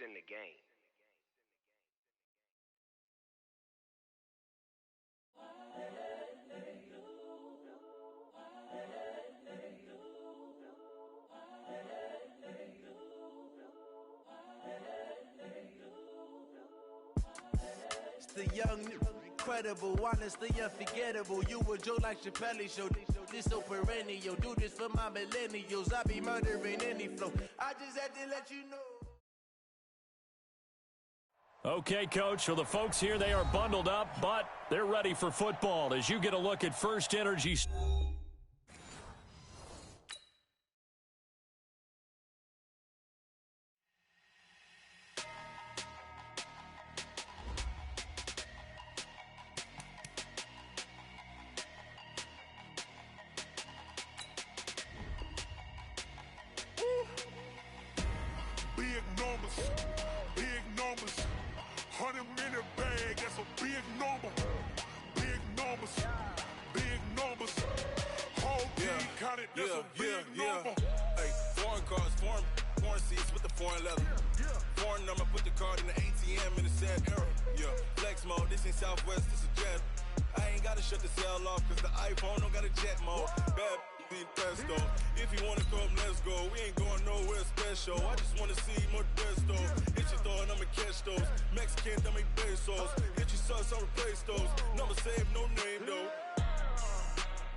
in the game. It's the young, incredible, honestly unforgettable. You a joke like Chappelle Show. This so perennial. Do this for my millennials. I be murdering any flow. I just had to let you know. Okay, Coach, for the folks here, they are bundled up, but they're ready for football as you get a look at First Energy. Big numbers, 100-minute bag, that's a big number. Big numbers, whole team counted, that's a big number. Hey, foreign cars, foreign seats with the foreign leather. Foreign number, put the card in the ATM in the sad era. Yeah, flex mode, this ain't Southwest, this a jet. I ain't gotta shut the cell off, cause the iPhone don't got a jet mode. Bad in pesto. If you wanna come, let's go. We ain't going nowhere special. I just wanna see more desto. Hit your throw and I'ma catch those. Mexican, I make pesos. Hit your sauce, I'll replace those. Number save, no name though.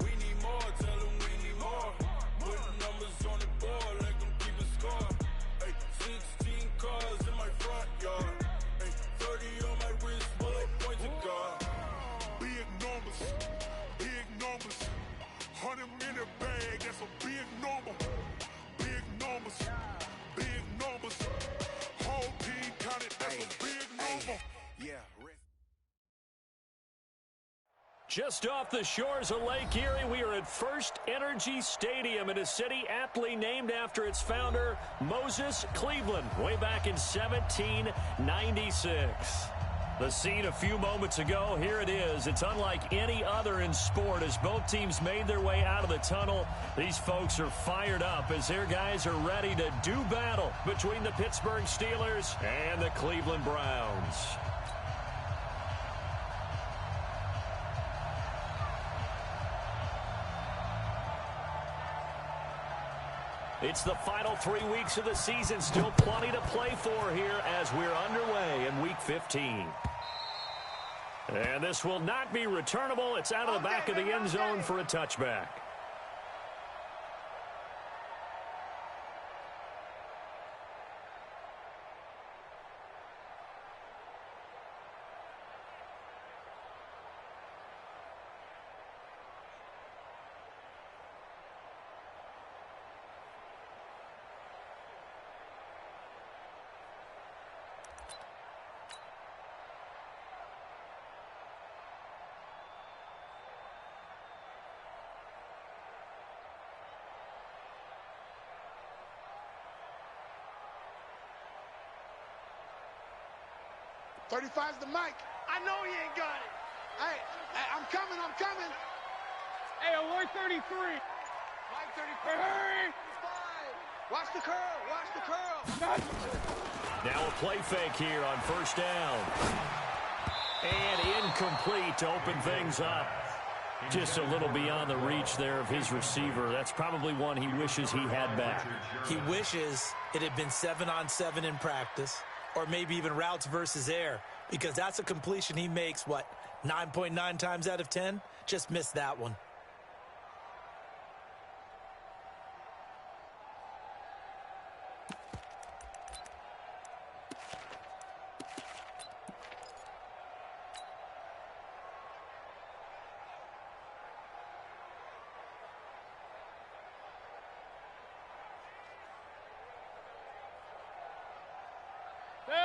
We need more, tell them we need more. Putting numbers on the board, like them keep a score. Hey, 16 cars in my front yard. Hey, 30 on my wrist, bullet points of God. Big numbers, 100-minute bag, that's a big number. Big numbers, whole team counted, that's a big number. Yeah, Just off the shores of Lake Erie, we are at First Energy Stadium in a city aptly named after its founder, Moses Cleveland, way back in 1796. The scene a few moments ago, here it is. It's unlike any other in sport as both teams made their way out of the tunnel. These folks are fired up as their guys are ready to do battle between the Pittsburgh Steelers and the Cleveland Browns. It's the final 3 weeks of the season. Still plenty to play for here as we're underway in Week 15. And this will not be returnable. It's out of the back of the end zone for a touchback. .35's the mic. I know he ain't got it. Hey, I'm coming. Hey, alert 33. Mike 33. Hurry. Watch the curl. Now a play fake here on first down. And incomplete to open things up. Just a little beyond the reach there of his receiver. That's probably one he wishes he had back. He wishes it had been 7-on-7 in practice, or maybe even routes versus air, because that's a completion he makes, 9.9 times out of 10? Just missed that one.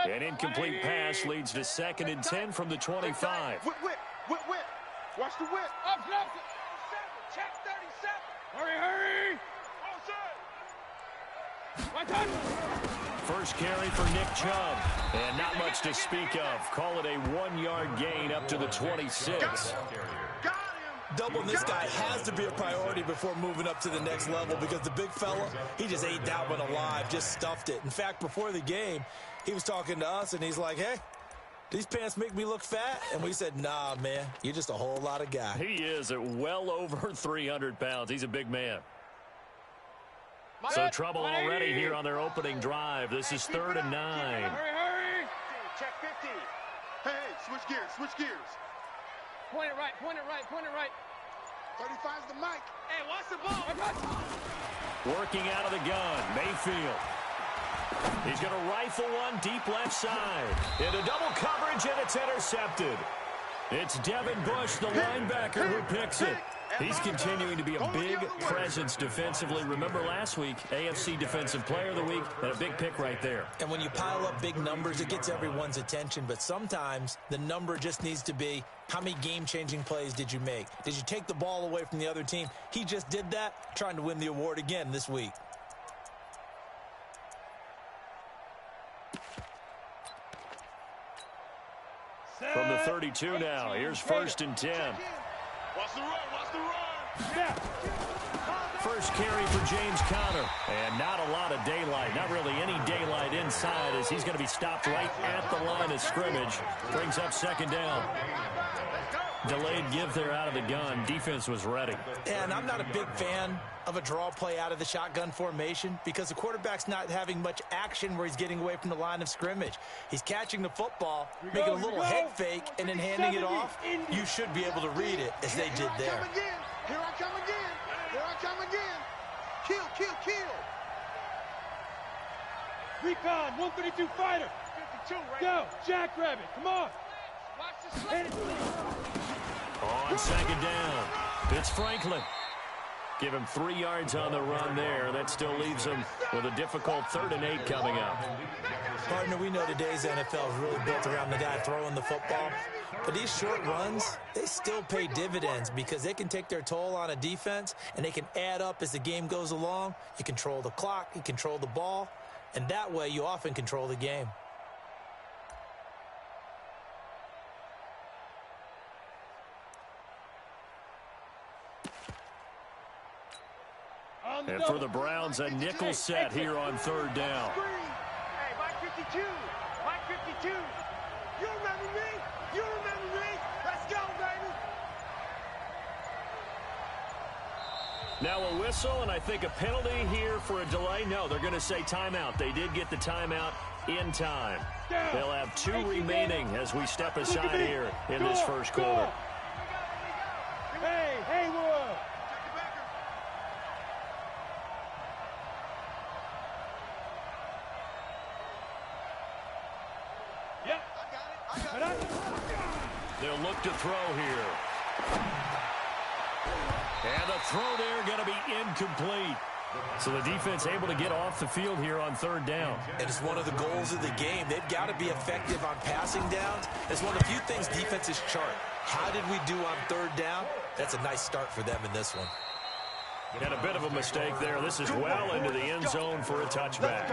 An incomplete pass leads to 2nd and 10 from the 25. Whip. Watch the whip. Up. Check 37. Hurry. My touch. First carry for Nick Chubb. And not much to speak of. Call it a 1-yard gain up to the 26. Got him. Doubling this guy has to be a priority before moving up to the next level because the big fella, he just ate that one alive, just stuffed it. In fact, before the game, he was talking to us, and he's like, hey, these pants make me look fat? And we said, nah, man, you're just a whole lot of guy. He is at well over 300 pounds. He's a big man. So trouble already here on their opening drive. This is 3rd and 9. Hurry. Check 50. Hey, switch gears. Point it right. 35's the mic. Hey, watch the ball. Working out of the gun, Mayfield. He's going to rifle one deep left side. Into double coverage, and it's intercepted. It's Devin Bush, the linebacker, who picks it. He's continuing to be a big presence defensively. Remember last week, AFC Defensive Player of the Week, and a big pick right there. And when you pile up big numbers, it gets everyone's attention. But sometimes the number just needs to be, how many game-changing plays did you make? Did you take the ball away from the other team? He just did that, trying to win the award again this week. From the 32 now, here's 1st and 10. Watch the run. First carry for James Conner. And not a lot of daylight, not really any daylight inside, as he's going to be stopped right at the line of scrimmage. Brings up 2nd down. Delayed give there out of the gun. Defense was ready. And I'm not a big fan of a draw play out of the shotgun formation because the quarterback's not having much action where he's getting away from the line of scrimmage. He's catching the football, making a little head fake, and then handing it off. You should be able to read it as they did there. Here I come again. Kill. Recon, 132 fighter. 52 right Go, now. jackrabbit, come on. Watch the slip. On 2nd down, it's Franklin. Give him 3 yards on the run there. That still leaves him with a difficult 3rd and 8 coming up. Partner, we know today's NFL is really built around the guy throwing the football. But these short runs, they still pay dividends because they can take their toll on a defense and they can add up as the game goes along. You control the clock, you control the ball, and that way you often control the game. And for the Browns, a nickel set here on 3rd down. Hey, Mike 52. You remember me? Let's go, baby. Now a whistle, and I think a penalty here for a delay. No, they're going to say timeout. They did get the timeout in time. They'll have 2 remaining as we step aside here in this first quarter. Hey, Wood. Yep. I got it. They'll look to throw here. And the throw there going to be incomplete. So the defense able to get off the field here on 3rd down. And it's one of the goals of the game. They've got to be effective on passing downs. It's one of the few things defenses chart. How did we do on 3rd down? That's a nice start for them in this one. And a bit of a mistake there. This is well into the end zone for a touchback.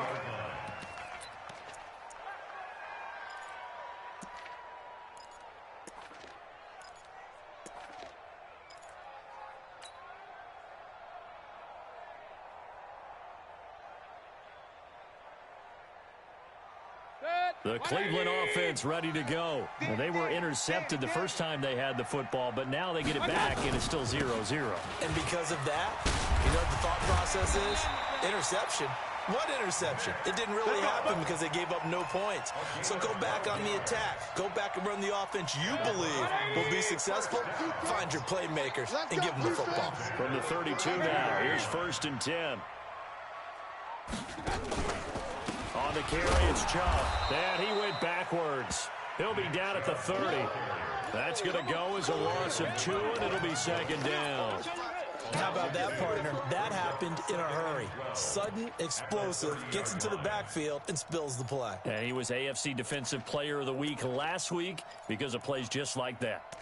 The Cleveland offense ready to go. And they were intercepted the first time they had the football, but now they get it back, and it's still 0-0. And because of that, you know what the thought process is? Interception. What interception? It didn't really happen because they gave up no points. So go back on the attack. Go back and run the offense you believe will be successful. Find your playmakers and give them the football. From the 32 now, here's 1st and 10. On the carry, it's Chubb. And he went backwards. He'll be down at the 30. That's going to go as a loss of 2, and it'll be 2nd down. How about that, partner? That happened in a hurry. Sudden, explosive, gets into the backfield, and spills the play. And he was AFC Defensive Player of the Week last week because of plays just like that.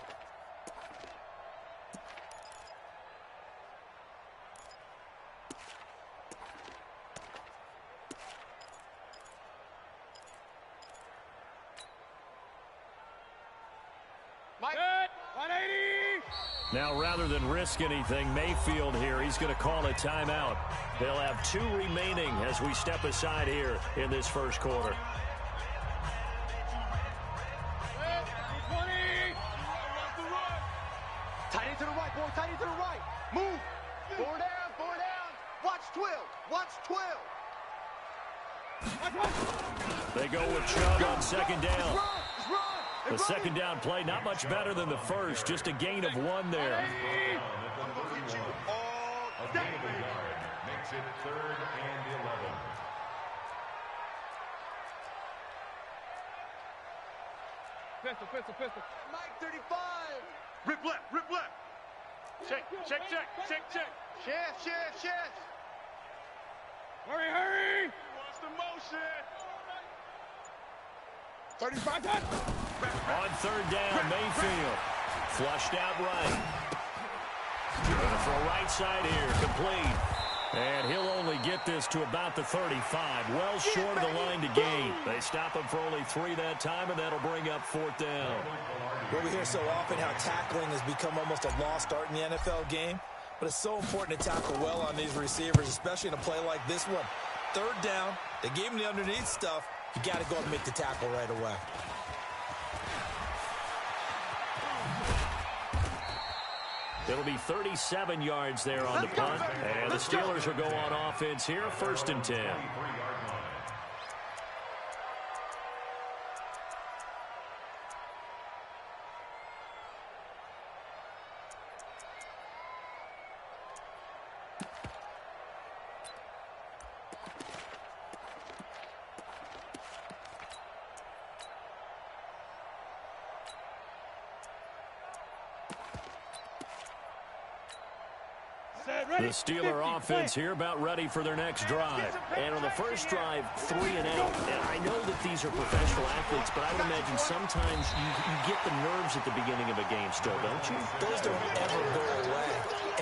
Mike. 180. Now, rather than risk anything, Mayfield here, he's going to call a timeout. They'll have 2 remaining as we step aside here in this first quarter. Tight end to the right, boy. Tight end to the right. Move. Four down, four down. Watch 12. Watch 12. They go with Chubb on second down. Let's run. The second down play, not much better than the first. Just a gain of 1 there. Makes it 3rd and 11. Pistol. Mike 35. Rip left. Check. Chef. Hurry. Wants the motion. 35 touch. On third down, Mayfield. Flushed out right. Going to throw right side here, complete. And he'll only get this to about the 35. Well short of the line to gain. They stop him for only 3 that time, and that'll bring up 4th down. Well, we hear so often how tackling has become almost a lost art in the NFL game. But it's so important to tackle well on these receivers, especially in a play like this one. 3rd down, they gave him the underneath stuff. You got to go and make the tackle right away. It'll be 37 yards there on the punt. And the Steelers will go on offense here, 1st and 10. The Steeler offense here about ready for their next drive. And on the first drive, 3 and out. And I know that these are professional athletes, but I would imagine sometimes you get the nerves at the beginning of a game still, don't you? Those don't ever go away.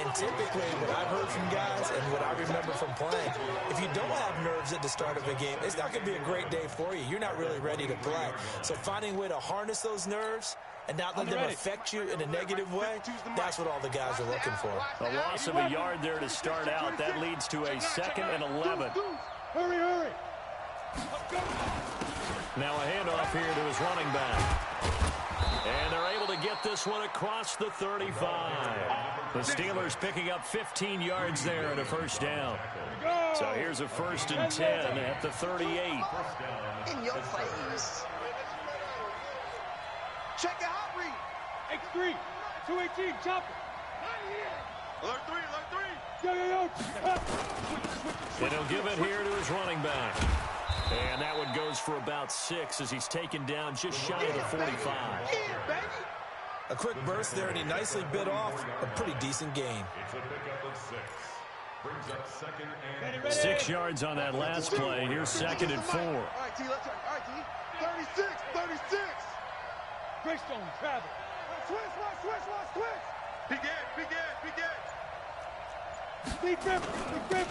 And typically, what I've heard from guys and what I remember from playing, if you don't have nerves at the start of a game, it's not going to be a great day for you. You're not really ready to play. So finding a way to harness those nerves and not let them affect you in a negative way, that's what all the guys are looking for. A loss of a yard there to start out. That leads to a 2nd and 11. Hurry. Now a handoff here to his running back. And they're able to get this one across the 35. The Steelers picking up 15 yards there and a 1st down. So here's a 1st and 10 at the 38. In your face. Check it out, read. X3. 218. Chopper. Alert 3. Yo. And he'll give it here to his running back. And that one goes for about 6 as he's taken down just shy of the 45. A quick burst there, and he nicely bit off a pretty decent gain. It's a pickup of 6. Brings up 2nd and 6 yards on that last play. Here's 2nd and 4. All right, T, let's turn. All right, T. 36. Greystone travel. Switch. Begin. Big grip.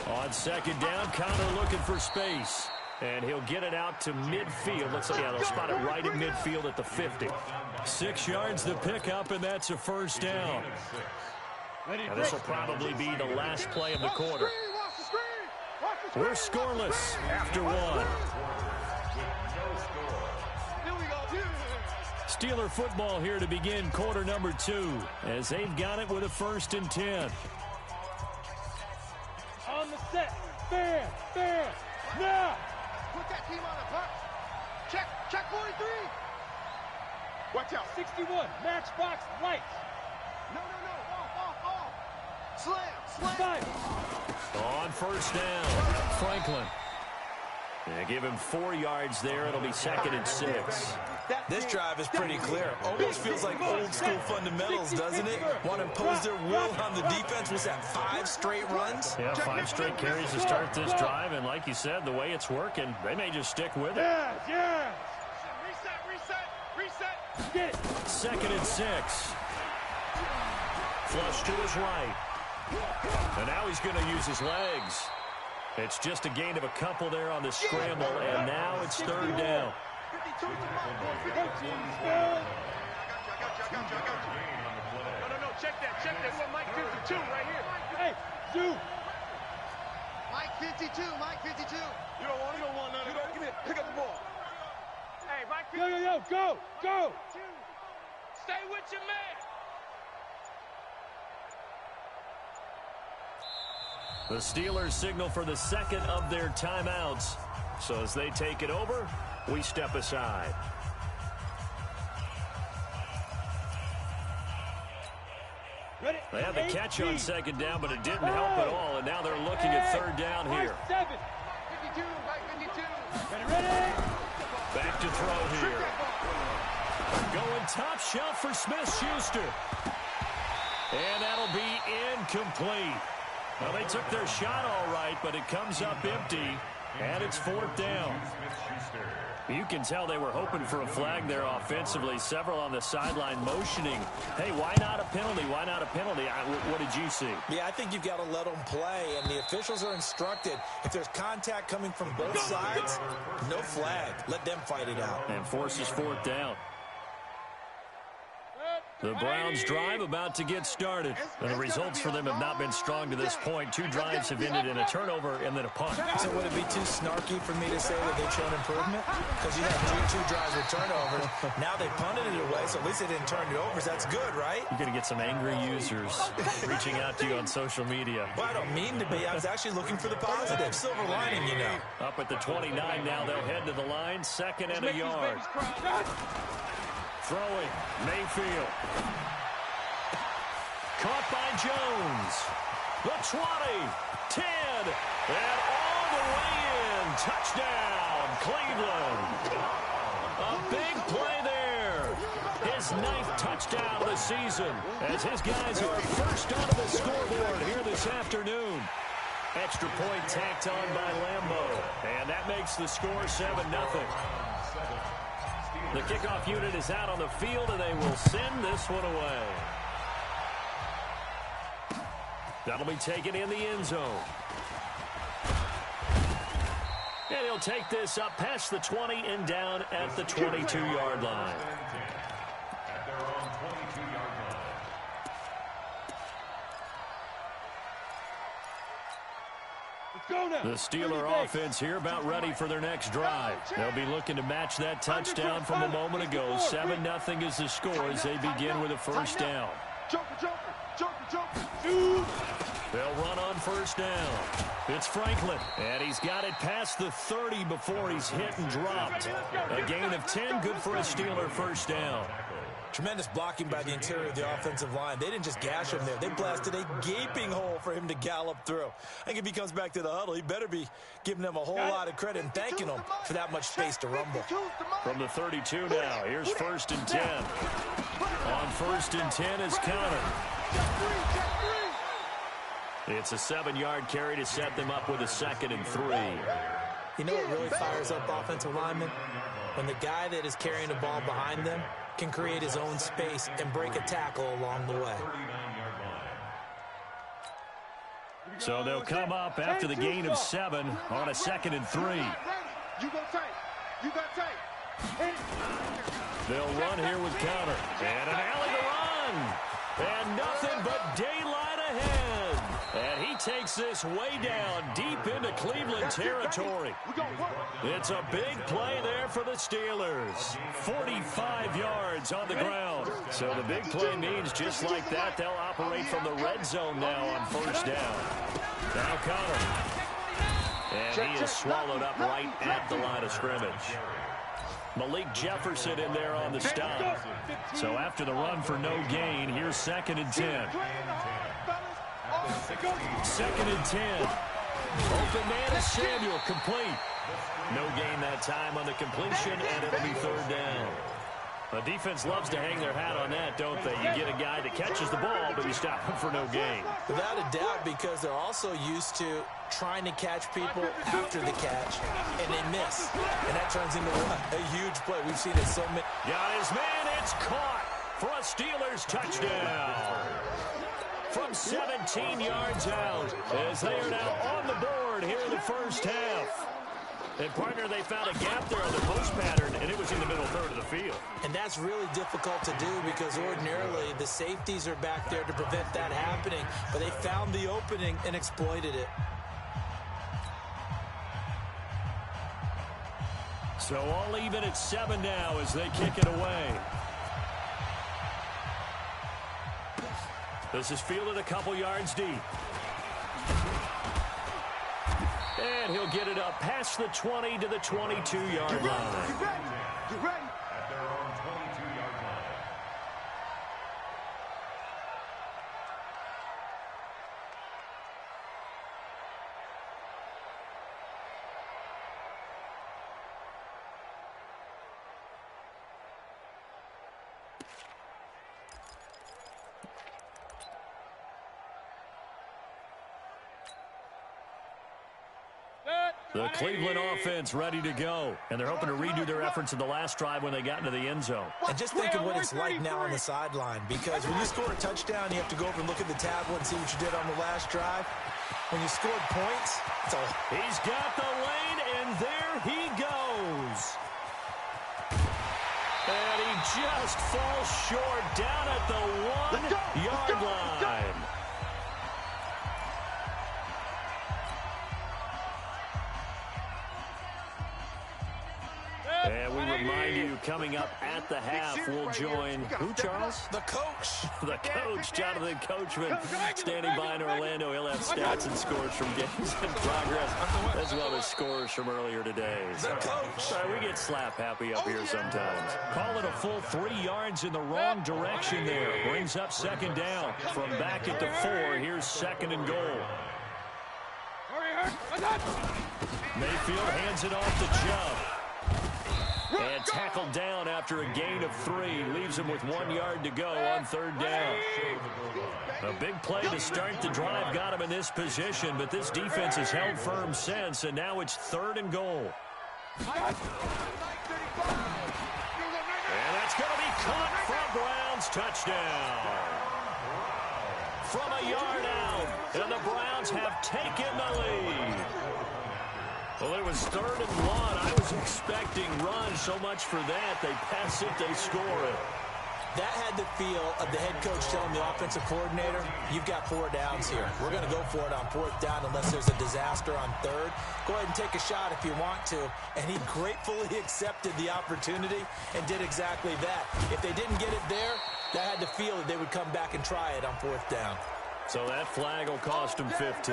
On 2nd down, Connor looking for space. And he'll get it out to midfield. Looks like, they'll spot it right at midfield at the 50. 6 yards the pickup, and that's a 1st down. And this will probably be the last play of the quarter. We're scoreless after 1. Steeler football here to begin quarter number 2 as they've got it with a 1st and 10. On the set. Fair. Now. Put that team on the punch. Check 43. Watch out. 61. Matchbox lights. No. Off. Slam. Five. On 1st down, Franklin. They give him 4 yards there. It'll be 2nd and 6. This drive is pretty clear. Almost feels like old school fundamentals, doesn't it? Want to impose their will on the defense. Was that 5 straight runs? Yeah, 5 straight carries to start this drive. And like you said, the way it's working, they may just stick with it. Yeah. Reset. Get it. 2nd and 6. Flush to his right. And now he's going to use his legs. It's just a gain of a couple there on the scramble, and now it's 3rd down. check that. We got Mike 52 right here. Hey, Zoo. Mike 52, Mike 52. You don't want none of that. Give me, pick up the ball. Hey, Mike 52. Yo, go. Stay with your man. The Steelers signal for the second of their timeouts. So as they take it over, we step aside. Ready? They had the catch on second down, but it didn't help at all, and now they're looking at third down here. 7. 52, Mike 52. Ready? Back to throw here. Going top shelf for Smith-Schuster. And that'll be incomplete. Well, they took their shot all right, but it comes up empty, and it's fourth down. You can tell they were hoping for a flag there offensively. Several on the sideline motioning, hey, why not a penalty? Why not a penalty? What did you see? Yeah, I think you've got to let them play, and the officials are instructed. If there's contact coming from both sides, no flag. Let them fight it out. And forces fourth down. The Browns' drive about to get started. And the results for them have not been strong to this point. 2 drives have ended in a turnover and then a punt. So would it be too snarky for me to say that they've shown improvement? Because you have two drives with turnovers. Now they punted it away, so at least they didn't turn it over. So that's good, right? You're going to get some angry users reaching out to you on social media. Well, I don't mean to be. I was actually looking for the positive. Silver lining, you know. Up at the 29 now. They'll head to the line. 2nd and a yard. Throwing, Mayfield. Caught by Jones. The 20, 10, and all the way in. Touchdown, Cleveland. A big play there. His 9th touchdown of the season as his guys are first onto the scoreboard here this afternoon. Extra point tacked on by Lambeau, and that makes the score 7-0. The kickoff unit is out on the field, and they will send this one away. That'll be taken in the end zone. And he'll take this up past the 20 and down at the 22-yard line. At their own 22-yard line. The Steeler offense here about ready for their next drive. They'll be looking to match that touchdown from a moment ago. 7-0 is the score as they begin with a first down. They'll run on first down. It's Franklin, and he's got it past the 30 before he's hit and dropped. A gain of 10, good for a Steeler first down. Tremendous blocking by the interior of the offensive line. They didn't just gash him there. They blasted a gaping hole for him to gallop through. I think if he comes back to the huddle, he better be giving them a whole lot of credit and thanking them for that much space to rumble. From the 32 now, here's 1st and 10. On 1st and 10 is Connor. It's a 7-yard carry to set them up with a 2nd and 3. You know what really fires up offensive linemen? When the guy that is carrying the ball behind them can create his own space and break a tackle along the way. So they'll come up after the gain of 7 on a 2nd and 3. You go tight. You got tight. They'll run here with Connor. And an alley to run. And nothing but daylight ahead. And he takes this way down deep into Cleveland territory. It's a big play there for the Steelers. 45 yards on the ground. So the big play means just like that, they'll operate from the red zone now on first down. Now Connor. And he is swallowed up right at the line of scrimmage. Malik Jefferson in there on the stop. So after the run for no gain, here's 2nd and 10. 2nd and 10. Open man is Samuel, complete. No gain that time on the completion, and it'll be 3rd down. The defense loves to hang their hat on that, don't they? You get a guy that catches the ball, but you stop him for no gain. Without a doubt, because they're also used to trying to catch people after the catch, and they miss. And that turns into a huge play. We've seen it so many. Got his man, it's caught for a Steelers touchdown. From 17 yards out, as they are now on the board here in the first half. And, partner, they found a gap there on the post pattern, and it was in the middle third of the field. And that's really difficult to do because ordinarily the safeties are back there to prevent that happening, but they found the opening and exploited it. So all even at 7 now as they kick it away. This is fielded a couple yards deep. And he'll get it up past the 20 to the 22-yard line. You ready? You ready? At their own 22-yard line. The Cleveland offense ready to go. And they're hoping to redo their efforts in the last drive when they got into the end zone. And just think of what it's like now on the sideline, because when you score a touchdown, you have to go over and look at the tablet and see what you did on the last drive. When you scored points, it's all... He's got the lane, and there he goes. And he just falls short down at the 1-yard line. And we remind you, coming up at the half, we'll join who, Charles? The coach. The coach, Jonathan Coachman, standing by in Orlando. He'll have stats and scores from games in progress, as well as scores from earlier today. The coach. Sorry, we get slap happy up here sometimes. Call it a full 3 yards in the wrong direction there. Brings up 2nd down. From back at the 4, here's 2nd and goal. Mayfield hands it off to Chubb. And tackled down after a gain of 3. Leaves him with 1 yard to go on 3rd down. A big play to start the drive got him in this position, but this defense has held firm since, and now it's 3rd and goal. And that's going to be caught for a Browns touchdown. From a yard out, and the Browns have taken the lead. Well, it was 3rd and 1. I was expecting run, so much for that. They pass it, they score it. That had the feel of the head coach telling the offensive coordinator, you've got 4 downs here. We're going to go for it on 4th down unless there's a disaster on 3rd. Go ahead and take a shot if you want to. And he gratefully accepted the opportunity and did exactly that. If they didn't get it there, that had the feel that they would come back and try it on 4th down. So that flag will cost him 15.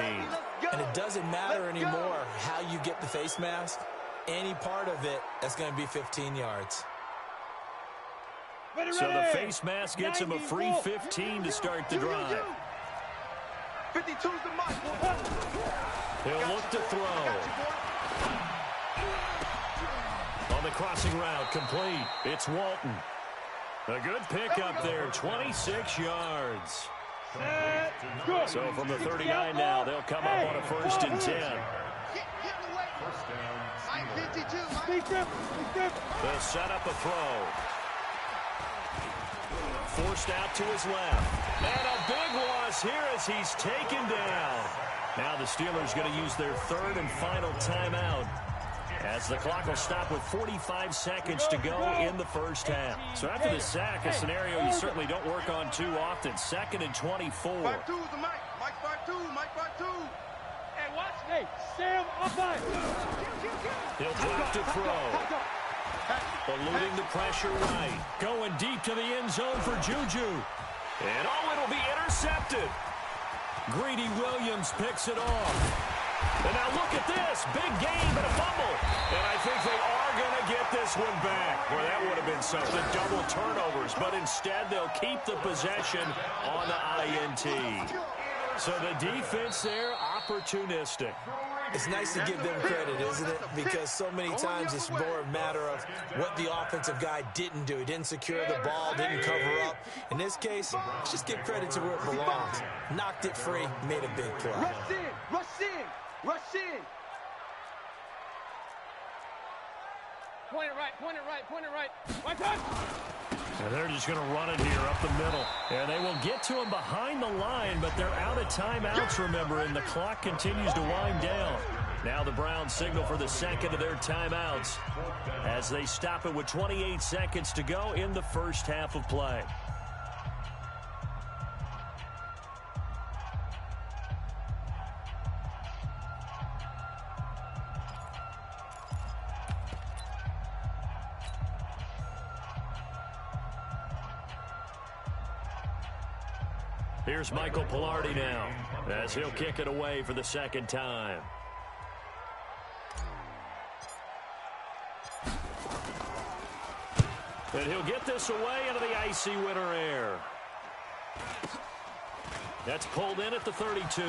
And it doesn't matter anymore how you get the face mask. Any part of it, that's going to be 15 yards. So the face mask gets him a free 15 to start the drive. 52's the mark. He'll look to throw. On the crossing route, complete. It's Walton. A good pickup there, 26 yards. So from the 39 now, they'll come up on a 1st and 10. They'll set up a throw. Forced out to his left. And a big loss here as he's taken down. Now the Steelers going to use their 3rd and final timeout, as the clock will stop with 45 seconds to go in the 1st half. So after the sack, a scenario you certainly don't work on too often. 2nd and 24. 5-2's the Mike. Mike 5-2. Mike 5-2. Hey, watch. Hey, Sam, up on. He'll have to throw. Eluding the pressure right. Going deep to the end zone for Juju. And it'll be intercepted. Greedy Williams picks it off. And now look at this. Big gain, but a fumble. And I think they are going to get this one back. Well, that would have been something. Double turnovers. But instead, they'll keep the possession on the INT. So the defense there, opportunistic. It's nice to give them credit, isn't it? Because so many times it's more a matter of what the offensive guy didn't do. He didn't secure the ball, didn't cover up. In this case, let's just give credit to where it belongs. Knocked it free, made a big play. Rush in. Rush in. Rush in. Point it right, point it right, point it right. Right touch. And they're just going to run it here up the middle. And they will get to him behind the line, but they're out of timeouts, remember, and the clock continues to wind down. Now the Browns signal for the second of their timeouts as they stop it with 28 seconds to go in the first half of play. Here's Michael Pilardi now as he'll kick it away for the second time. And he'll get this away into the icy winter air. That's pulled in at the 32.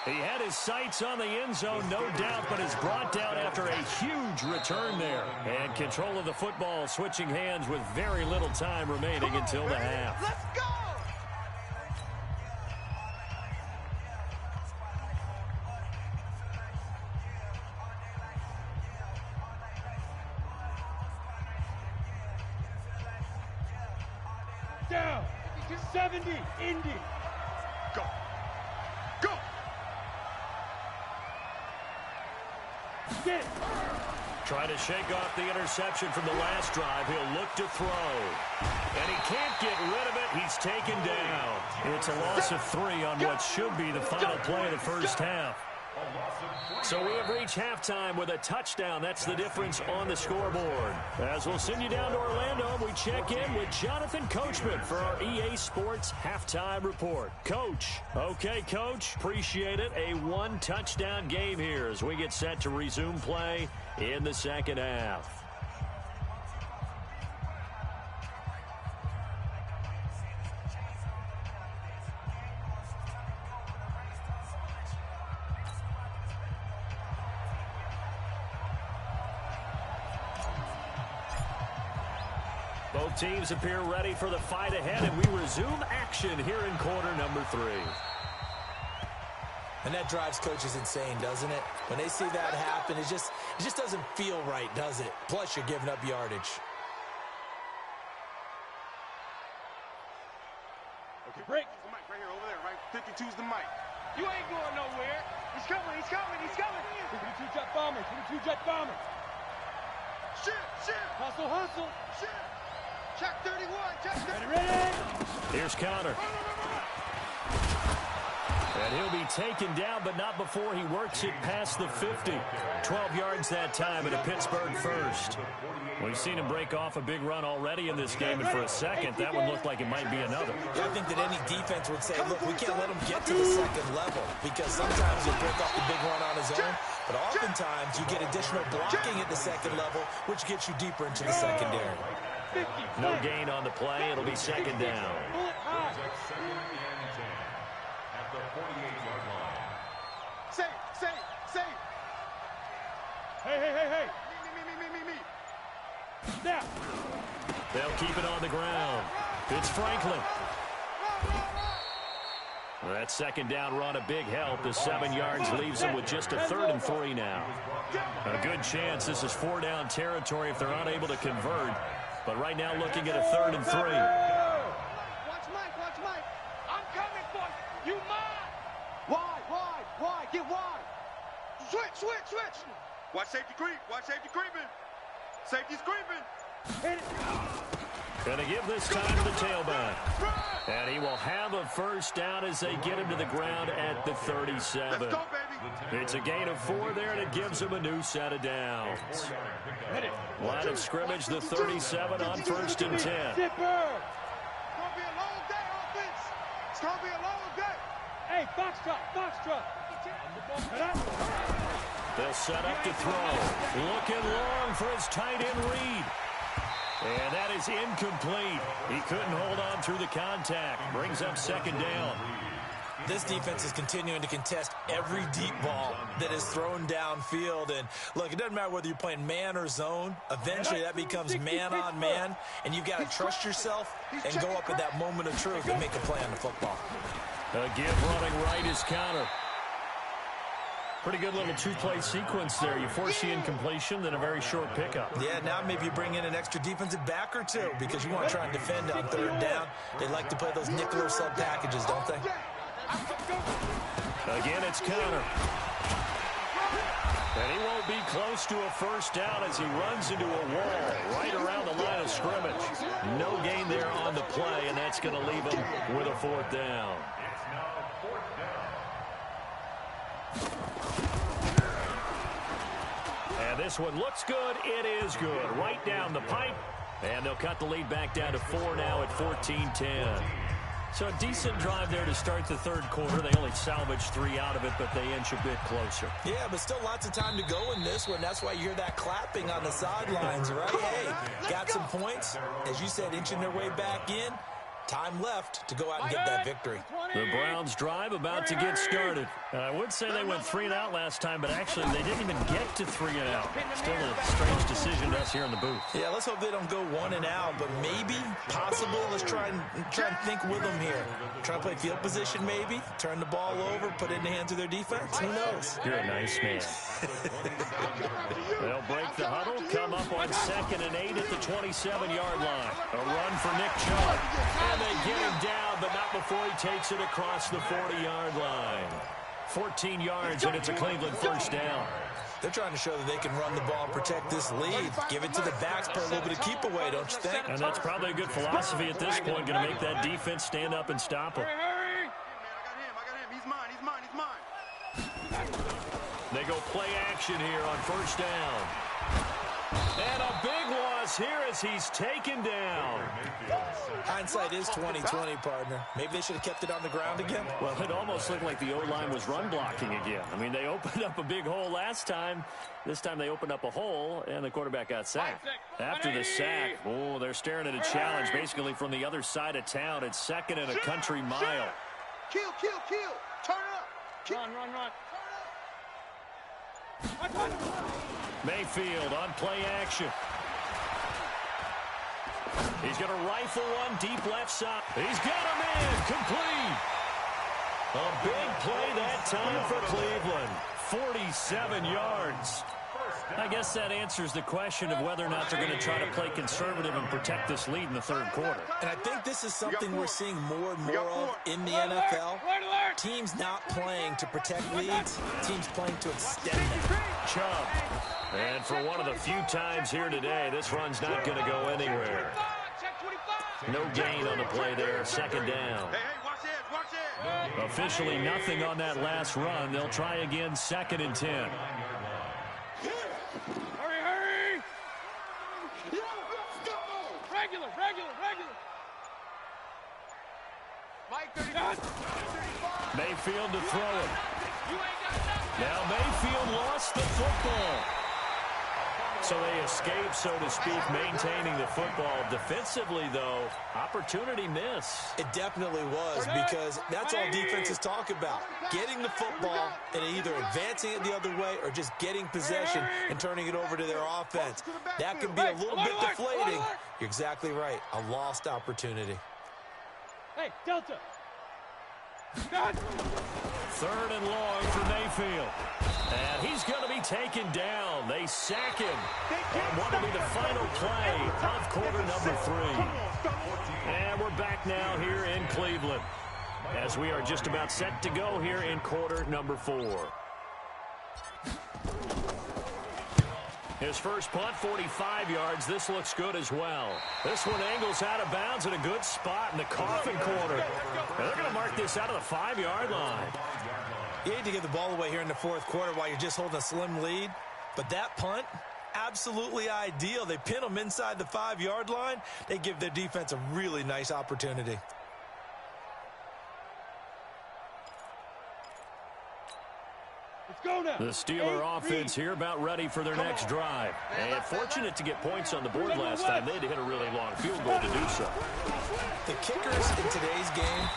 He had his sights on the end zone, no doubt, but is brought down after a huge return there. And control of the football switching hands with very little time remaining until the half. Let's go! Down. 70. Indy. Go. Go. Sit. Trying to shake off the interception from the last drive. He'll look to throw. And he can't get rid of it. He's taken down. It's a loss of 3 on what should be the final play of the first half. So we have reached halftime with a touchdown. That's the difference on the scoreboard. As we'll send you down to Orlando, we check in with Jonathan Coachman for our EA Sports Halftime Report. Coach. Okay, Coach. Appreciate it. A one-touchdown game here as we get set to resume play in the second half. Both teams appear ready for the fight ahead, and we resume action here in quarter number 3. And that drives coaches insane, doesn't it? When they see that happen, it just doesn't feel right, does it? Plus, you're giving up yardage. Okay, break. The mic right here, over there, right? 52's the mic. You ain't going nowhere. He's coming, he's coming, he's coming! 52 jet bombers. 52 jet bombers. Shit, shit! Hustle, hustle. Shit! Check 31, check 31. Ready? Here's Connor. And he'll be taken down, but not before he works it past the 50. 12 yards that time at a Pittsburgh first. We've seen him break off a big run already in this game, and for a second, that one looked like it might be another. I think that any defense would say, look, we can't let him get to the second level, because sometimes he'll break off the big run on his own, but oftentimes you get additional blocking at the second level, which gets you deeper into the secondary. No gain on the play. It'll be second down. At the 48-yard line. Safe. Hey. Me. Snap. They'll keep it on the ground. It's Franklin. That second down run, a big help. The 7 yards leaves them with just a 3rd and 3 now. A good chance this is 4-down territory if they're unable to convert. But right now looking at a 3rd and 3. Watch Mike. I'm coming for you. You mine. Wide. Get wide. Switch. Watch safety creeping. Safety's creeping. Hit it. Gonna give this time to the tailback. And he will have a first down as they get him to the ground at the 37. Let's go, baby. It's a gain of 4 there, and it gives him a new set of downs. Line of scrimmage, the 37 on 1st and 10. Zipper. It's gonna be a long day, offense. It's gonna be a long day. Hey, Foxtrot. They'll set up to throw. Looking long for his tight end Reed. And that is incomplete. He couldn't hold on through the contact. Brings up second down. This defense is continuing to contest every deep ball that is thrown downfield. And look, it doesn't matter whether you're playing man or zone. Eventually, that becomes man on man. And you've got to trust yourself and go up at that moment of truth and make a play on the football. A give running right is Connor. Pretty good little two-play sequence there. You force the incompletion, then a very short pickup. Yeah, now maybe you bring in an extra defensive back or two because you want to try and defend on third down. They like to play those nickel or sub packages, don't they? Again, it's counter. And he won't be close to a first down as he runs into a wall right around the line of scrimmage. No gain there on the play, and that's going to leave him with a fourth down. It's now fourth down. And this one looks good. It is good. Right down the pipe. And they'll cut the lead back down to 4 now at 14-10. So a decent drive there to start the third quarter. They only salvaged 3 out of it, but they inch a bit closer. Yeah, but still lots of time to go in this one. That's why you hear that clapping on the sidelines, right? Hey, got some points. As you said, inching their way back in. Time left to go out and get that victory. The Browns drive about to get started. I would say they went 3 and out last time, but actually they didn't even get to 3 and out. Still a strange decision to us here in the booth. Yeah, let's hope they don't go 1 and out, but maybe, possible. Let's try and think with them here. Try to play field position maybe, turn the ball over, put it in the hands of their defense. Who knows? You're a nice man. They'll break the huddle, come up on 2nd and 8 at the 27-yard line. A run for Nick Chubb. And they get him down, but not before he takes it across the 40-yard line. 14 yards, and it's a Cleveland first down. They're trying to show that they can run the ball, protect this lead. Give it to the backs, put a little bit of keep away, don't you think? And that's probably a good philosophy at this point, going to make that defense stand up and stop him. Hurry! I got him. He's mine. They go play action here on first down. And a big loss here as he's taken down. Hindsight is 20/20, partner. Maybe they should have kept it on the ground again. Well, it almost looked like the O-line was run blocking again. I mean, they opened up a big hole last time. This time they opened up a hole, and the quarterback got sacked. After the sack, oh, they're staring at a challenge basically from the other side of town. It's 2nd and a country mile. Kill. Turn it up. Run. Mayfield on play action. He's going to rifle one deep left side. He's got him in. Complete. A big play that time for Cleveland. 47 yards. I guess that answers the question of whether or not they're going to try to play conservative and protect this lead in the third quarter. And I think this is something we're seeing more and more of in the NFL. Teams not playing to protect leads, teams playing to extend them. Chubb. And for one of the few times here today, this run's not going to go anywhere. No gain on the play there. 2nd down. Hey, watch it. Officially nothing on that last run. They'll try again 2nd and 10. Hurry! Regular. Mike 35. Mayfield to throw it. Now Mayfield lost the football. So they escape, so to speak, maintaining the football. Defensively, though, opportunity miss. It definitely was, because that's all defenses talk about. Getting the football and either advancing it the other way or just getting possession and turning it over to their offense. That can be a little bit deflating. You're exactly right. A lost opportunity. Hey, Delta. 3rd and long for Mayfield. And he's going to be taken down. They sack him on what will be the final play of quarter number 3. And we're back now here in Cleveland as we are just about set to go here in quarter number 4. His first punt, 45 yards. This looks good as well. This one angles out of bounds in a good spot in the coffin corner. And they're going to mark this out of the 5-yard line. You hate to give the ball away here in the fourth quarter while you're just holding a slim lead. But that punt, absolutely ideal. They pin them inside the 5-yard line. They give their defense a really nice opportunity. The Steeler offense here about ready for their next drive. And fortunate to get points on the board last time. They had to hit a really long field goal to do so. The kickers in today's game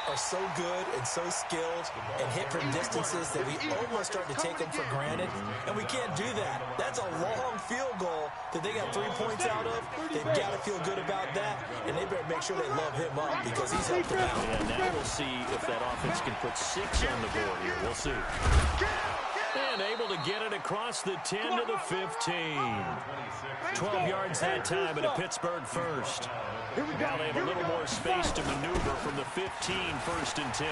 are so good and so skilled and hit from distances that we almost start to take them for granted, and we can't do that. That's a long field goal that they got 3 points out of. They've got to feel good about that, and they better make sure they love him up because he's helped them out. And now we'll see if that offense can put 6 on the board here. We'll see. And able to get it across the 10 to the 15. 12 yards that time and a Pittsburgh first. Now they have a little more space to maneuver from the 15, 1st and 10.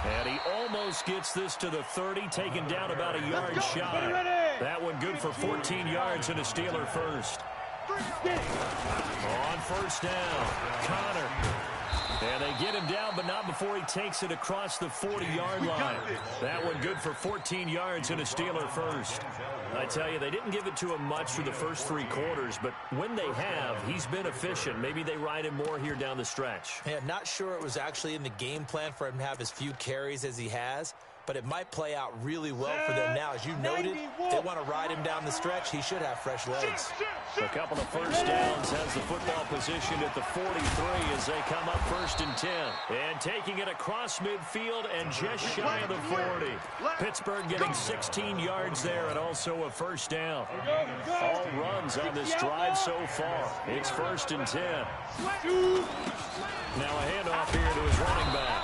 And he almost gets this to the 30, taken down about a yard shy. That one good for 14 yards and a Steeler first. On 1st down, Connor. And they get him down, but not before he takes it across the 40-yard line. That one good for 14 yards and a Steeler first. I tell you, they didn't give it to him much for the first 3 quarters, but when they have, he's been efficient. Maybe they ride him more here down the stretch. Yeah, not sure it was actually in the game plan for him to have as few carries as he has, but it might play out really well for them now. As you noted, if they want to ride him down the stretch, he should have fresh legs. A couple of first downs, has the football positioned at the 43 as they come up 1st and 10. And taking it across midfield and just shy of the 40. Pittsburgh getting 16 yards there and also a 1st down. All runs on this drive so far. It's 1st and 10. Now a handoff here to his running back.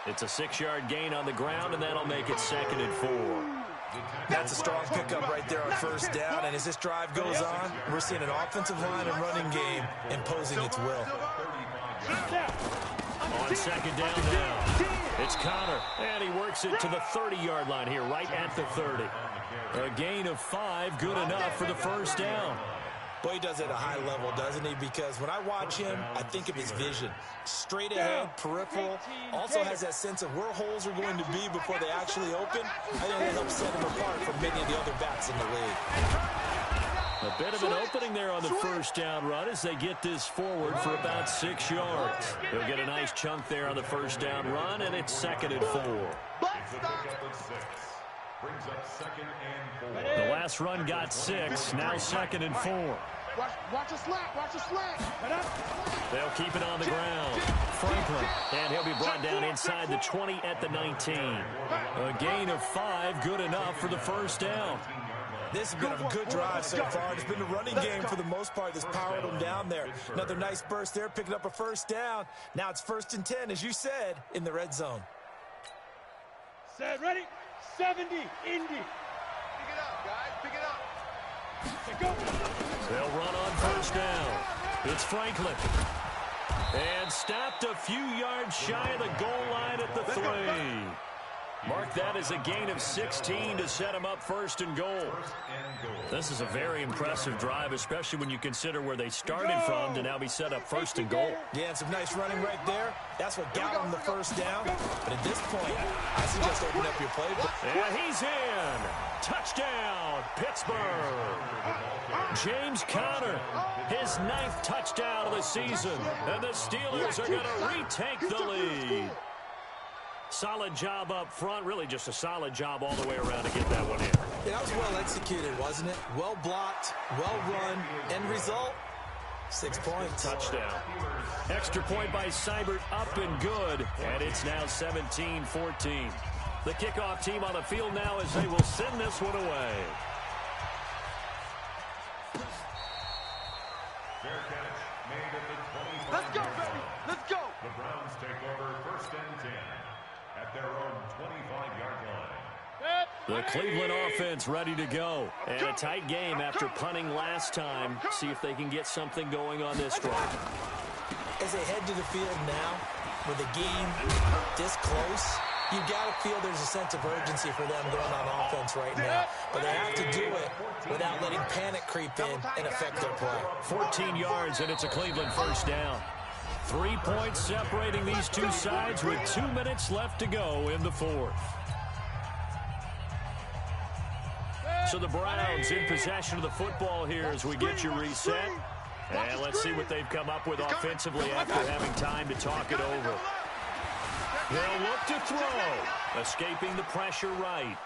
It's a 6-yard gain on the ground, and that'll make it 2nd and 4. That's a strong pickup right there on 1st down, and as this drive goes on, we're seeing an offensive line and running game imposing its will. On 2nd down now, it's Connor, and he works it to the 30-yard line here, right at the 30. A gain of 5, good enough for the 1st down. Boy, he does it at a high level, doesn't he? Because when I watch him, I think of his vision. Straight ahead, peripheral, also has that sense of where holes are going to be before they actually open. I think that helps set him apart from many of the other backs in the league. A bit of an opening there on the 1st down run as they get this forward for about 6 yards. He'll get a nice chunk there on the 1st down run, and it's 2nd and 4. Brings up 2nd and 4. The last run got 6, now 2nd and 4. Watch a slack, watch a slack. They'll keep it on the ground. Franklin, and he'll be brought down inside the 20 at the 19. A gain of 5, good enough for the 1st down. This has been a good drive so far. It's been a running game for the most part that's powered them down there. Another nice burst there, picking up a 1st down. Now it's 1st and 10, as you said, in the red zone. Set, ready? 70, Indy. Pick it up, guys. Pick it up. Go. They'll run on 1st down. It's Franklin. And stopped a few yards shy of the goal line at the 3. Mark that as a gain of 16 to set him up 1st and goal. This is a very impressive drive, especially when you consider where they started from to now be set up 1st and goal. Yeah, and some nice running right there. That's what got him the 1st down. But at this point, I suggest open up your playbook. And he's in. Touchdown, Pittsburgh. James Conner, his 9th touchdown of the season. And the Steelers are going to retake the lead. Solid job up front, really just a solid job all the way around to get that one in. Yeah, that was well executed, wasn't it? Well blocked, well run. End result, 6 points. Touchdown. Extra point by Seibert, up and good. And it's now 17-14. The kickoff team on the field now as they will send this one away. Fair catch made at the 25. Let's go, baby. Let's go. The Browns take over 1st and 10 at their own 25-yard line. The Cleveland offense ready to go. And a tight game after punting last time. See if they can get something going on this drive. As they head to the field now, with the game this close, you got to feel there's a sense of urgency for them going on offense right now. But they have to do it without letting panic creep in and affect their play. 14 yards, and it's a Cleveland 1st down. 3 points separating these two sides with 2 minutes left to go in the 4th. So the Browns in possession of the football here as we get you reset. And let's see what they've come up with offensively after having time to talk it over. They'll look to throw. Escaping the pressure right.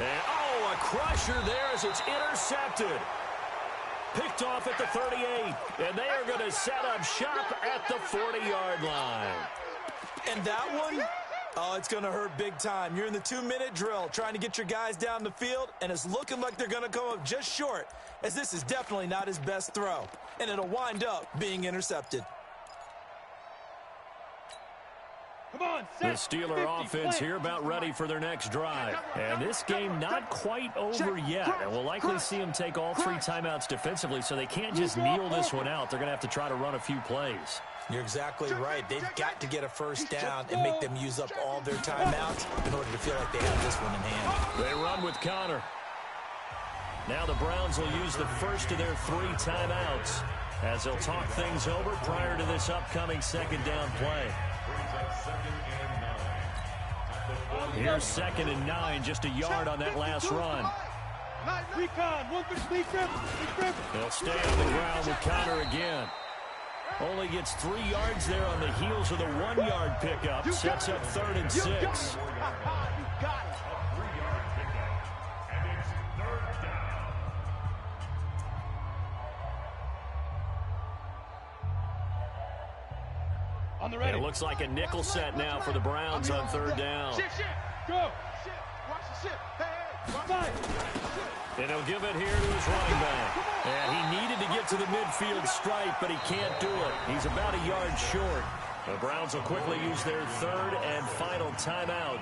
And, oh, a crusher there as it's intercepted. Picked off at the 38. And they are going to set up shop at the 40-yard line. And that one, oh, it's going to hurt big time. You're in the 2-minute drill trying to get your guys down the field, and it's looking like they're going to come up just short, as this is definitely not his best throw. And it'll wind up being intercepted. The Steeler offense here about ready for their next drive. And this game not quite over yet. And we'll likely see them take all 3 timeouts defensively, so they can't just kneel this one out. They're going to have to try to run a few plays. You're exactly right. They've got to get a first down and make them use up all their timeouts in order to feel like they have this one in hand. They run with Connor. Now the Browns will use the first of their 3 timeouts as they'll talk things over prior to this upcoming second down play. Here's 2nd and 9, just a yard on that last run. They'll stay on the ground with Connor again. Only gets 3 yards there on the heels of the 1-yard pickup. Sets up 3rd and 6. It looks like a nickel set now for the Browns on 3rd down. Go. Watch the ship. Hey. And he'll give it here to his running back. And he needed to get to the midfield stripe, but he can't do it. He's about a yard short. The Browns will quickly use their 3rd and final timeout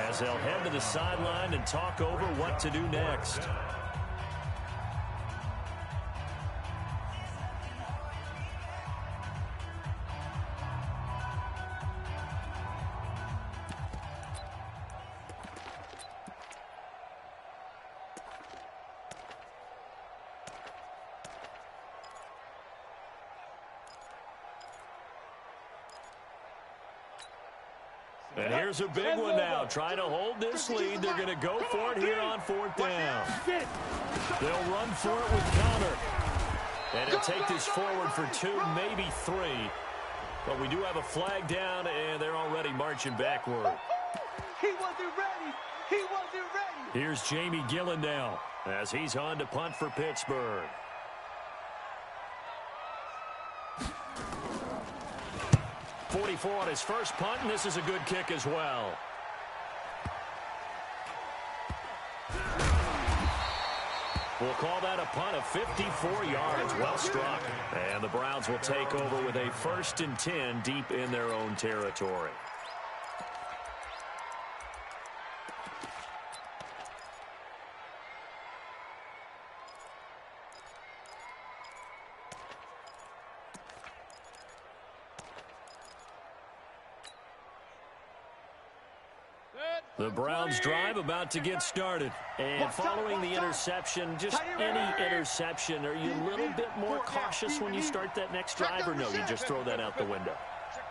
as they'll head to the sideline and talk over what to do next. And here's a big one now. Trying to hold this lead. They're going to go for it here on 4th down. They'll run for it with Connor. And he'll take this forward for 2, maybe 3. But we do have a flag down, and they're already marching backward. He wasn't ready. He wasn't ready. Here's Jamie Gillen now as he's on to punt for Pittsburgh. 44 on his first punt, and this is a good kick as well. We'll call that a punt of 54 yards. Well struck. And the Browns will take over with a 1st and 10 deep in their own territory. The Browns drive about to get started. And following the interception, just any interception, are you a little bit more cautious when you start that next drive, or no, you just throw that out the window?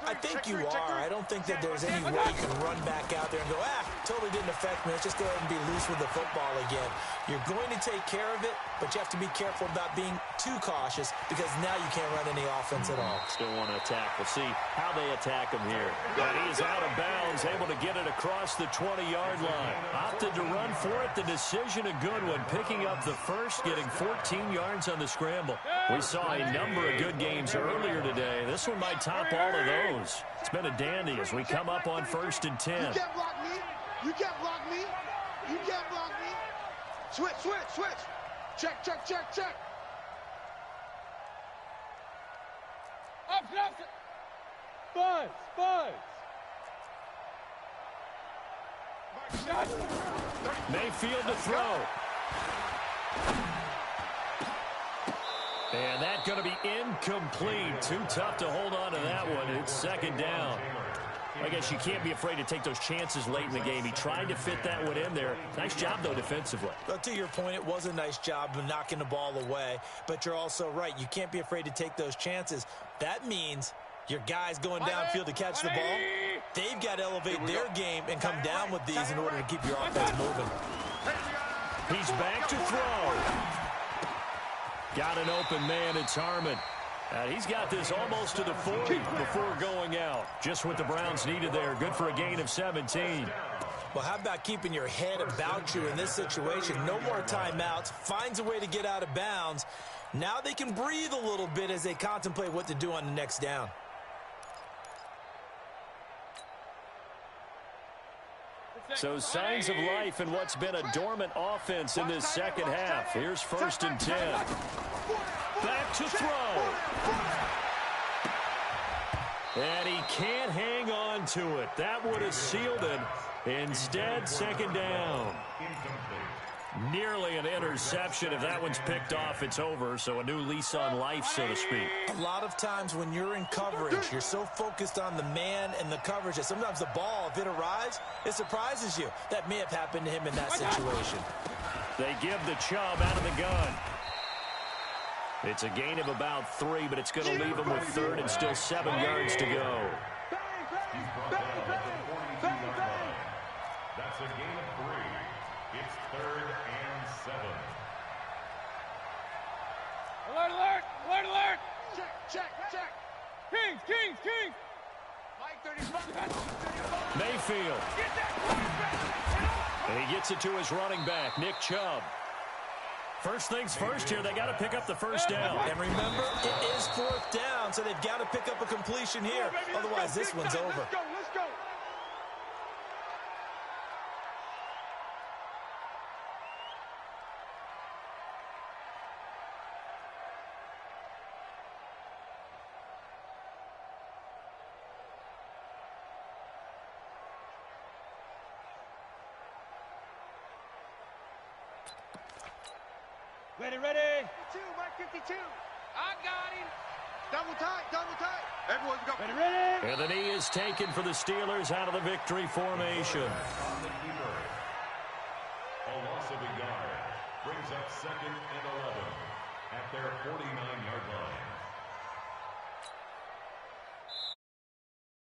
I think you are. I don't think that there's any way you can run back out there and go, totally didn't affect me. Let's just go ahead and be loose with the football again. You're going to take care of it, but you have to be careful about being too cautious because now you can't run any offense at all. Still want to attack. We'll see how they attack him here. And he's out of bounds, able to get it across the 20-yard line. Opted to run for it. The decision a good one. Picking up the first, getting 14 yards on the scramble. We saw a number of good games earlier today. This one might top all of those. It's been a dandy as we come up on 1st and 10. You can't block me. You can't block me. You can't block me. Switch. Check. Buzz. Mayfield to throw. And that's going to be incomplete. Too tough to hold on to that one. It's 2nd down. I guess you can't be afraid to take those chances late in the game. He tried to fit that one in there. Nice job, though, defensively. Well, to your point, it was a nice job of knocking the ball away. But you're also right. You can't be afraid to take those chances. That means your guys going downfield to catch the ball, they've got to elevate their game and come down with these in order to keep your offense moving. He's back to throw. Got an open man. It's Harmon. He's got this almost to the 40 before going out. Just what the Browns needed there. Good for a gain of 17. Well, how about keeping your head about you in this situation? No more timeouts. Finds a way to get out of bounds. Now they can breathe a little bit as they contemplate what to do on the next down. So signs of life in what's been a dormant offense in this second half. Here's 1st and 10. Back to throw. And he can't hang on into it. That would have sealed it. Instead, second down. Nearly an interception. If that one's picked off, it's over. So a new lease on life, so to speak. A lot of times when you're in coverage, you're so focused on the man and the coverage that sometimes the ball, if it arrives, it surprises you. That may have happened to him in that situation. They give the Chubb out of the gun. It's a gain of about 3, but it's going to leave him with third and still 7 yards to go. He's brought down at the 42-yard line. That's a gain of 3. It's 3rd and 7. Alert, alert, alert, alert. Check. Kings. Mike 35. Mayfield. Get that quarterback. And he gets it to his running back, Nick Chubb. First things first here, they got to pick up the first down. And remember, it is 4th down, so they've got to pick up a completion here. Otherwise, this one's over. Let's go. Ready. 52, Mike 52. I got him. Double tight. Everyone's got Ready. And the knee is taken for the Steelers out of the victory formation. On the keeper. A loss of a yard brings up 2nd and 11 at their 49-yard line.